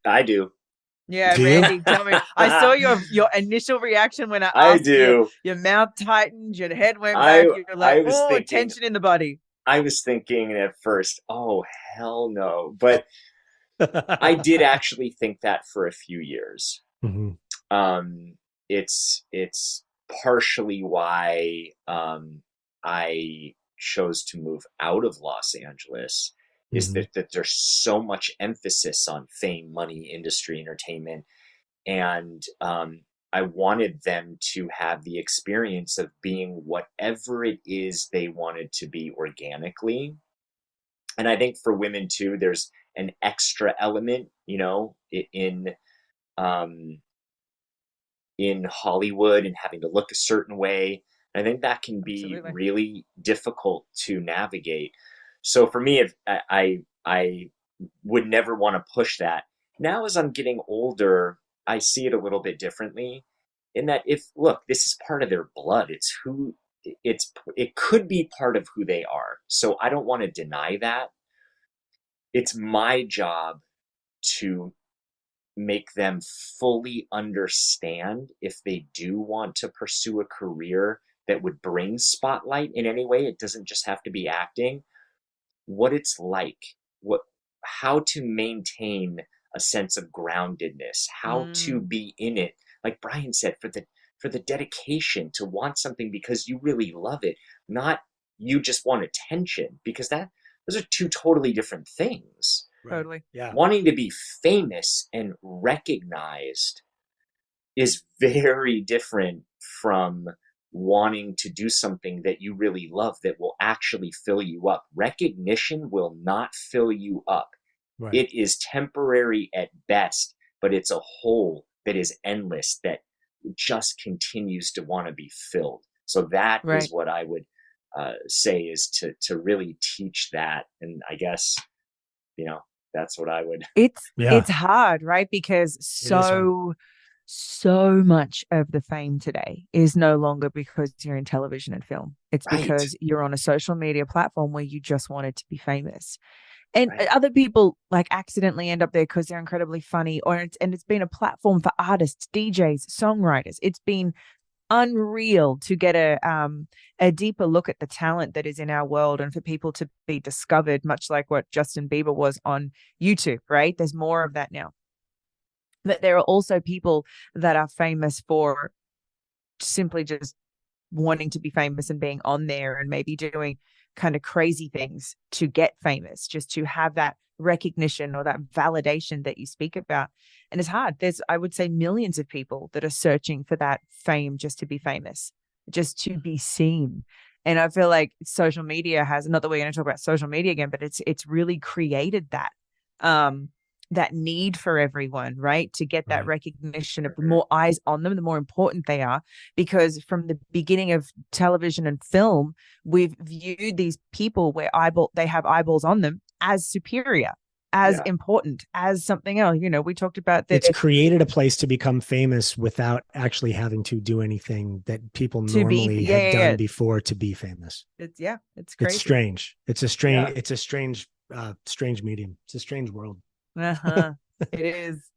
I do. Yeah, Randy, tell me. I saw your initial reaction when I asked you. Your mouth tightened, your head went back. You were like, tension in the body. I was thinking at first, oh, hell no. But I did actually think that for a few years. Mm-hmm. It's partially why I chose to move out of Los Angeles. Is that there's so much emphasis on fame, money, industry, entertainment. And I wanted them to have the experience of being whatever it is they wanted to be organically. And I think for women too, there's an extra element, in Hollywood and having to look a certain way. And I think that can be really difficult to navigate. So for me, I would never want to push that. Now, as I'm getting older, I see it a little bit differently. in that this is part of their blood. It could be part of who they are. So I don't want to deny that. It's my job to make them fully understand if they do want to pursue a career that would bring spotlight in any way. It doesn't just have to be acting. What it's like, how to maintain a sense of groundedness, how to be in it. Like Brian said, for the dedication to want something because you really love it, not you just want attention, because those are two totally different things. Totally. Yeah. Wanting to be famous and recognized is very different from wanting to do something that you really love that will actually fill you up. Recognition will not fill you up. Right. It is temporary at best, but it's a hole that is endless, that just continues to want to be filled. So that is what I would say, is to really teach that. And I guess, that's what I would. It's hard, right? Because so much of the fame today is no longer because you're in television and film. It's because you're on a social media platform where you just wanted to be famous. And other people like accidentally end up there because they're incredibly funny, and it's been a platform for artists, DJs, songwriters. It's been unreal to get a deeper look at the talent that is in our world, and for people to be discovered, much like what Justin Bieber was on YouTube, right? There's more of that now. But there are also people that are famous for simply just wanting to be famous and being on there and maybe doing kind of crazy things to get famous, just to have that recognition or that validation that you speak about. And it's hard. There's, I would say, millions of people that are searching for that fame just to be famous, just to be seen. And I feel like social media has, not that we're going to talk about social media again, but it's really created that need for everyone, right? To get that recognition. Of the more eyes on them, the more important they are. Because from the beginning of television and film, we've viewed these people where they have eyeballs on them as superior, as important, as something else. We talked about that. It's created a place to become famous without actually having to do anything that people normally had done before to be famous. It's crazy. It's strange. It's a strange medium. It's a strange world. It is.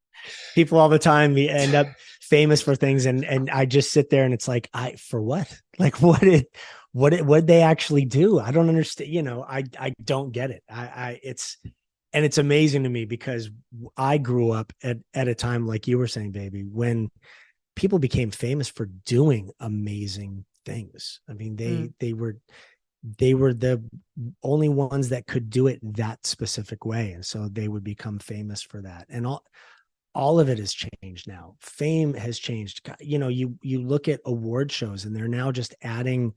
People all the time end up famous for things, and I just sit there and it's like, for what? Like, what did they actually do? I don't understand. I don't get it. It's amazing to me, because I grew up at a time, like you were saying, baby, when people became famous for doing amazing things. I mean, they were the only ones that could do it that specific way. And so they would become famous for that. And all of it has changed now. Fame has changed. You look at award shows, and they're now just adding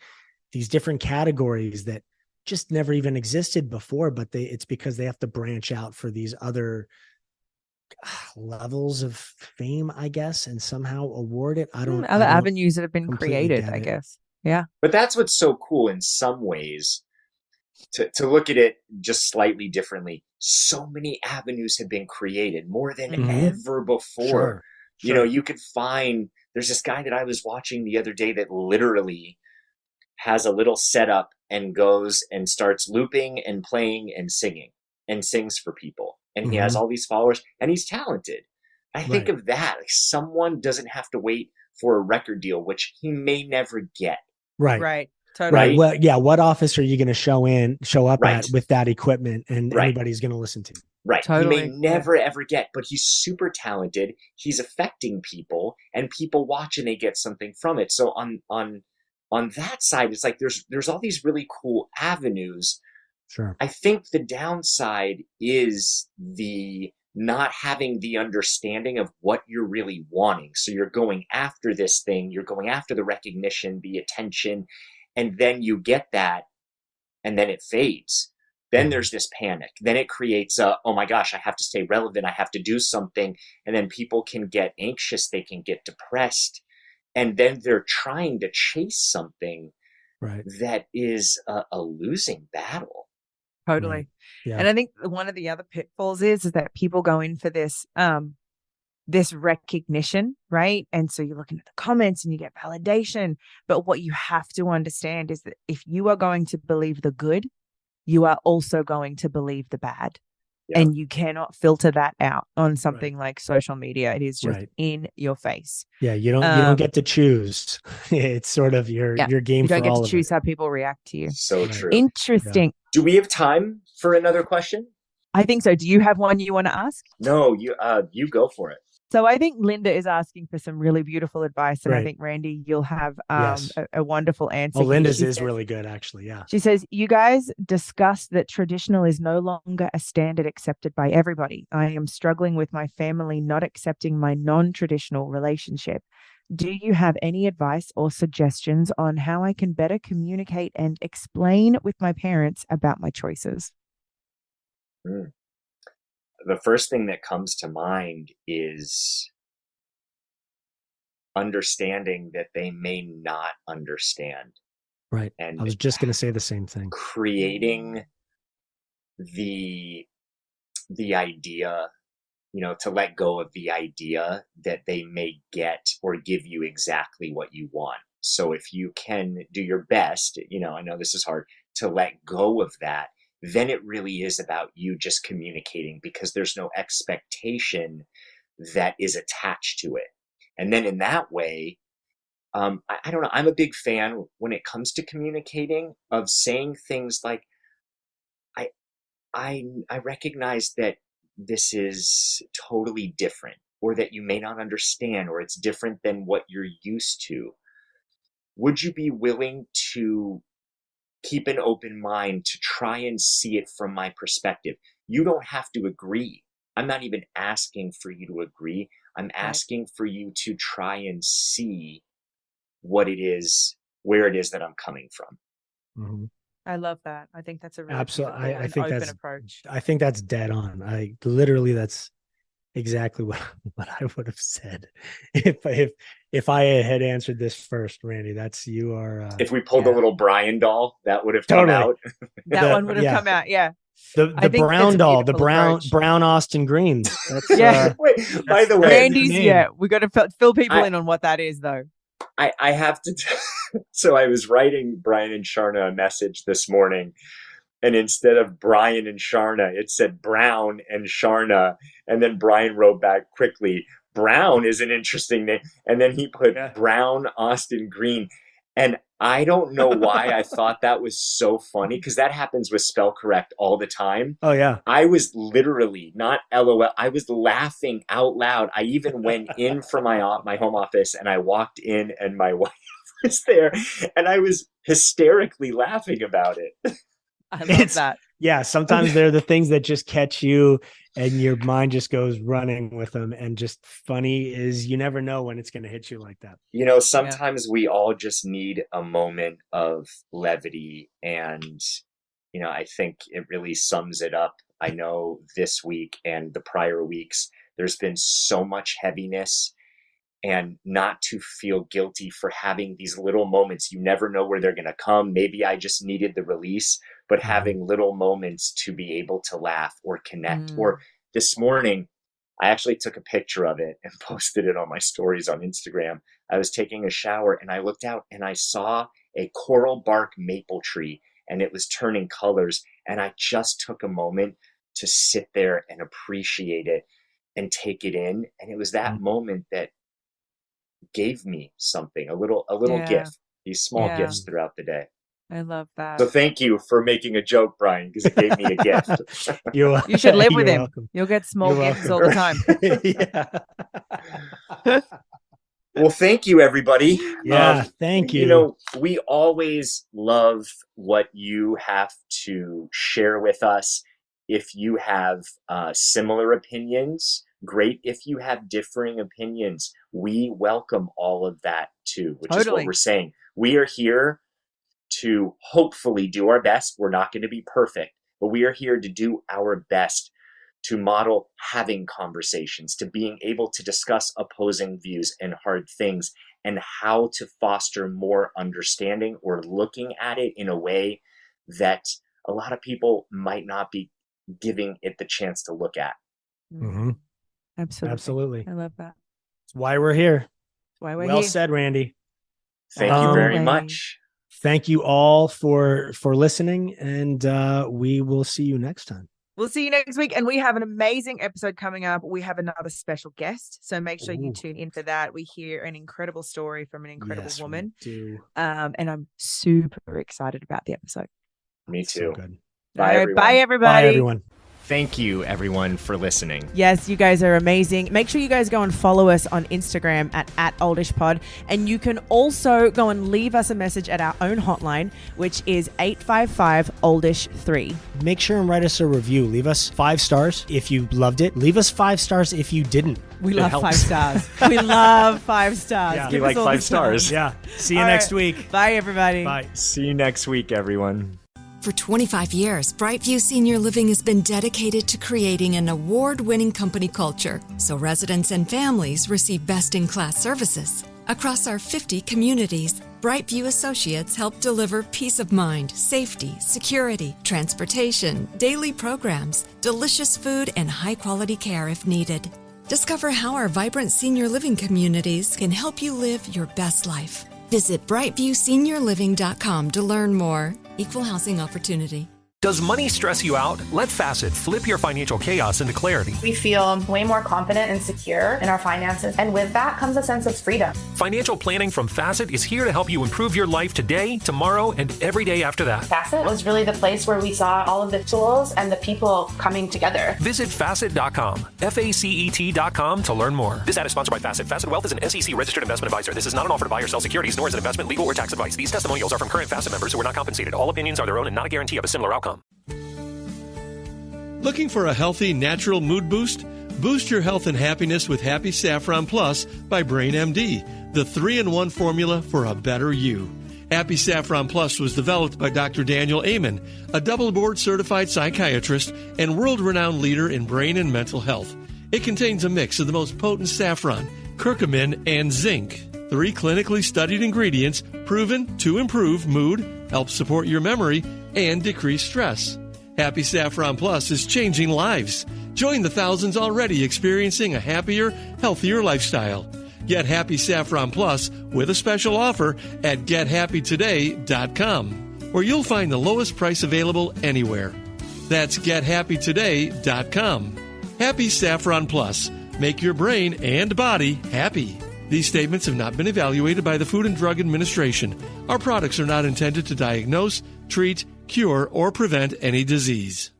these different categories that just never even existed before, but it's because they have to branch out for these other levels of fame, I guess, and somehow award it. Other avenues that have been created, I guess. Yeah. But that's what's so cool in some ways, to look at it just slightly differently. So many avenues have been created, more than ever before. Sure. You could find, there's this guy that I was watching the other day that literally has a little setup and goes and starts looping and playing and singing and sings for people. And he has all these followers, and he's talented. I think of that. Like, someone doesn't have to wait for a record deal, which he may never get. Right. Totally. Right. Well, yeah. What office are you going to show up at with that equipment, and anybody's going to listen to? Right. Totally. He may never ever get, but he's super talented. He's affecting people, and people watch and they get something from it. So on that side, it's like there's all these really cool avenues. Sure. I think the downside is the not having the understanding of what you're really wanting. So you're going after this thing, you're going after the recognition, the attention, and then you get that, and then it fades. Then there's this panic. Then it creates oh my gosh, I have to stay relevant. I have to do something. And then people can get anxious. They can get depressed. And then they're trying to chase something that is a losing battle. Totally. Yeah. And I think one of the other pitfalls is that people go in for this this recognition, right? And so you're looking at the comments and you get validation. But what you have to understand is that if you are going to believe the good, you are also going to believe the bad. Yeah. And you cannot filter that out on something like social media. It is just in your face. Yeah, you don't get to choose. It's sort of your game. You don't for get all to choose how people react to you. So true. Interesting. Yeah. Do we have time for another question? I think so. Do you have one you want to ask? No, you go for it. So I think Linda is asking for some really beautiful advice. And I think, Randy, you'll have a wonderful answer. Oh, Linda's is really good, actually. Yeah. She says, you guys discussed that traditional is no longer a standard accepted by everybody. I am struggling with my family not accepting my non-traditional relationship. Do you have any advice or suggestions on how I can better communicate and explain with my parents about my choices? The first thing that comes to mind is understanding that they may not understand. Right. And I was just going to say the same thing. Creating the idea, to let go of the idea that they may get or give you exactly what you want. So if you can do your best, I know this is hard, to let go of that, then it really is about you just communicating, because there's no expectation that is attached to it. And then in that way, I don't know, I'm a big fan when it comes to communicating of saying things like, I recognize that this is totally different, or that you may not understand, or it's different than what you're used to. Would you be willing to keep an open mind to try and see it from my perspective? You don't have to agree. I'm not even asking for you to agree. I'm asking for you to try and see what it is, where it is that I'm coming from. Mm-hmm. I love that. I think that's a really absolutely. I think open that's approach. I think that's dead on. That's exactly what I would have said if I had answered this first, Randy. That's you are. If we pulled a little Brian doll, that would have come out. That one would have come out. Yeah. The brown doll, the brown Austin Green. That's, Wait, by the way, Randy's. Yeah, we got to fill people in on what that is, though. I have to. So I was writing Brian and Sharna a message this morning, and instead of Brian and Sharna, it said Brown and Sharna. And then Brian wrote back quickly, Brown is an interesting name. And then he put Brown Austin Green. And I don't know why I thought that was so funny, because that happens with spell correct all the time. Oh, yeah. I was literally, not LOL, I was laughing out loud. I even went in from my home office, and I walked in, and my wife was there, and I was hysterically laughing about it. I love that. Yeah, sometimes they're the things that just catch you and your mind just goes running with them. And just funny is you never know when it's going to hit you like that. Sometimes we all just need a moment of levity. And, I think it really sums it up. I know this week and the prior weeks, there's been so much heaviness, and not to feel guilty for having these little moments. You never know where they're going to come. Maybe I just needed the release, but having little moments to be able to laugh or connect. Or this morning, I actually took a picture of it and posted it on my stories on Instagram. I was taking a shower and I looked out and I saw a coral bark maple tree, and it was turning colors. And I just took a moment to sit there and appreciate it and take it in. And it was that moment that gave me something, a little gift, these small gifts throughout the day. I love that. So thank you for making a joke, Brian, because it gave me a gift. You should live with him. Welcome. You'll get small gifts all the time. Well, thank you, everybody. Yeah, thank you. We always love what you have to share with us. If you have similar opinions, great. If you have differing opinions, we welcome all of that too, which is what we're saying. We are here to hopefully do our best. We're not going to be perfect, but we are here to do our best to model having conversations, to being able to discuss opposing views and hard things, and how to foster more understanding, or looking at it in a way that a lot of people might not be giving it the chance to look at. Mm-hmm. Absolutely. I love that. That's why we're here. That's why we're well here. said, Randy. Thank you very much. Thank you all for listening, and we will see you next time. We'll see you next week. And we have an amazing episode coming up. We have another special guest. So make sure you tune in for that. We hear an incredible story from an incredible woman. We do. And I'm super excited about the episode. Me too. So good. Bye, everyone. Bye, everybody. Bye, everyone. Thank you, everyone, for listening. Yes, you guys are amazing. Make sure you guys go and follow us on Instagram at @oldishpod. And you can also go and leave us a message at our own hotline, which is 855-OLDISH-3. Make sure and write us a review. Leave us 5 stars if you loved it. Leave us 5 stars if you didn't. We love 5 stars. We love 5 stars. Yeah. We like 5 stars. Yeah. See you next week. Bye, everybody. Bye. See you next week, everyone. For 25 years, Brightview Senior Living has been dedicated to creating an award-winning company culture so residents and families receive best-in-class services. Across our 50 communities, Brightview associates help deliver peace of mind, safety, security, transportation, daily programs, delicious food, and high-quality care if needed. Discover how our vibrant senior living communities can help you live your best life. Visit brightviewseniorliving.com to learn more. Equal housing opportunity. Does money stress you out? Let Facet flip your financial chaos into clarity. We feel way more confident and secure in our finances, and with that comes a sense of freedom. Financial planning from Facet is here to help you improve your life today, tomorrow, and every day after that. Facet was really the place where we saw all of the tools and the people coming together. Visit Facet.com, FACET.com to learn more. This ad is sponsored by Facet. Facet Wealth is an SEC registered investment advisor. This is not an offer to buy or sell securities, nor is it investment, legal, or tax advice. These testimonials are from current Facet members who are not compensated. All opinions are their own and not a guarantee of a similar outcome. Looking for a healthy, natural mood boost? Boost your health and happiness with Happy Saffron Plus by Brain MD, the 3-in-1 formula for a better you. Happy Saffron Plus was developed by Dr. Daniel Amen, a double board certified psychiatrist and world-renowned leader in brain and mental health. It contains a mix of the most potent saffron, curcumin, and zinc. 3 clinically studied ingredients proven to improve mood, help support your memory, and decrease stress. Happy Saffron Plus is changing lives. Join the thousands already experiencing a happier, healthier lifestyle. Get Happy Saffron Plus with a special offer at gethappytoday.com, where you'll find the lowest price available anywhere. That's gethappytoday.com. Happy Saffron Plus. Make your brain and body happy. These statements have not been evaluated by the Food and Drug Administration. Our products are not intended to diagnose, treat, cure, or prevent any disease.